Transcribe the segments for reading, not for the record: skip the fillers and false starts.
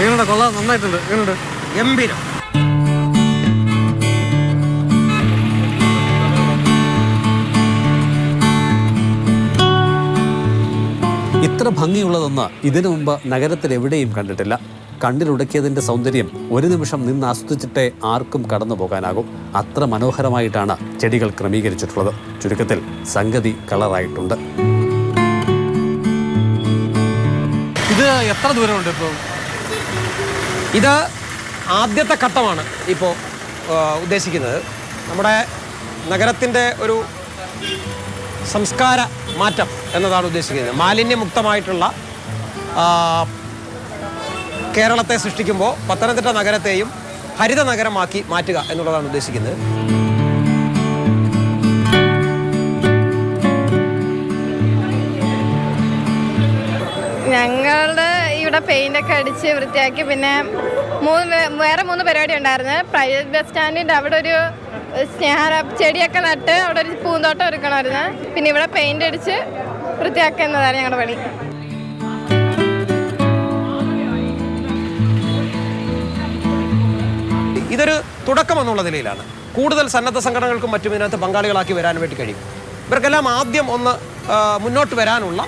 എങ്ങനെയുണ്ട്? കൊള്ളാം, നന്നായിട്ടുണ്ട്. എങ്ങനെയുണ്ട്? ഗംഭീരം. ഇത്ര ഭംഗിയുള്ളതെന്ന് ഇതിനു മുമ്പ് നഗരത്തിൽ എവിടെയും കണ്ടിട്ടില്ല. കണ്ണിലുടക്കിയതിൻ്റെ സൗന്ദര്യം ഒരു നിമിഷം നിന്ന് ആസ്വദിച്ചിട്ടേ ആർക്കും കടന്നു പോകാനാകും. അത്ര മനോഹരമായിട്ടാണ് ചെടികൾ ക്രമീകരിച്ചിട്ടുള്ളത്. ചുരുക്കത്തിൽ സംഗതി കളറായിട്ടുണ്ട്. ഇത് എത്ര ദൂരമുണ്ട് ഇപ്പോൾ? ഇത് ആദ്യത്തെ ഘട്ടമാണ് ഇപ്പോൾ ഉദ്ദേശിക്കുന്നത്. നമ്മുടെ നഗരത്തിൻ്റെ ഒരു സംസ്കാര മാറ്റം എന്നതാണ് ഉദ്ദേശിക്കുന്നത്. മാലിന്യമുക്തമായിട്ടുള്ള കേരളത്തെ സൃഷ്ടിക്കുമ്പോൾ പത്തനംതിട്ട നഗരത്തെയും ഹരിത നഗരമാക്കി മാറ്റുക എന്നുള്ളതാണ് ഉദ്ദേശിക്കുന്നത്. ഞങ്ങളുടെ ഇവിടെ പെയിൻ്റൊക്കെ അടിച്ച് വൃത്തിയാക്കി. പിന്നെ വേറെ 3 പരിപാടി ഉണ്ടായിരുന്നു. പ്രൈവറ്റ് ബസ് സ്റ്റാൻഡിൻ്റെ അവിടെ ഒരു ചെടിയൊക്കെ നട്ട് അവിടെ ഒരു പൂന്തോട്ടം ഒരുക്കണമായിരുന്നു. പിന്നെ ഇവിടെ പെയിൻ്റ് അടിച്ച് വൃത്തിയാക്കുക എന്നതാണ് ഞങ്ങളുടെ പണി. ഇതൊരു തുടക്കം എന്നുള്ള നിലയിലാണ്. കൂടുതൽ സന്നദ്ധ സംഘടനകൾക്കും മറ്റും ഇതിനകത്ത് പങ്കാളികളാക്കി വരാൻ വേണ്ടി കഴിയും. ഇവർക്കെല്ലാം ആദ്യം ഒന്ന് മുന്നോട്ട് വരാനുള്ള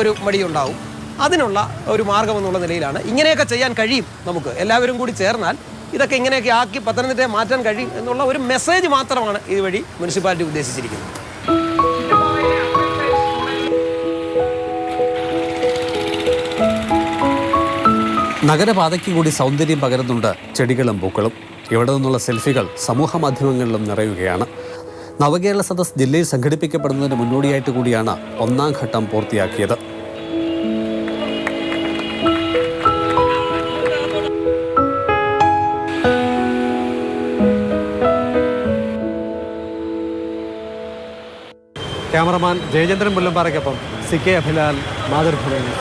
ഒരു മടിയുണ്ടാവും. അതിനുള്ള ഒരു മാർഗം എന്നുള്ള നിലയിലാണ് ഇങ്ങനെയൊക്കെ ചെയ്യാൻ കഴിയും. നമുക്ക് എല്ലാവരും കൂടി ചേർന്നാൽ ഇതൊക്കെ ഇങ്ങനെയൊക്കെ ആക്കി പത്തനംതിട്ടയെ മാറ്റാൻ കഴിയും എന്നുള്ള ഒരു മെസ്സേജ് മാത്രമാണ് ഇതുവഴി മുനിസിപ്പാലിറ്റി ഉദ്ദേശിച്ചിരിക്കുന്നത്. നഗരപാതയ്ക്ക് കൂടി സൗന്ദര്യം പകരുന്നുണ്ട് ചെടികളും പൂക്കളും. ഇവിടെ നിന്നുള്ള സെൽഫികൾ സമൂഹ മാധ്യമങ്ങളിലും നിറയുകയാണ്. നവകേരള സദസ് ജില്ലയിൽ സംഘടിപ്പിക്കപ്പെടുന്നതിന് മുന്നോടിയായിട്ട് കൂടിയാണ് 1ാം ഘട്ടം പൂർത്തിയാക്കിയത്. ക്യാമറമാൻ ജയചന്ദ്രൻ മുല്ലമ്പാറയ്ക്കൊപ്പം CK അഭിലാൽ, മാതൃഭൂമി.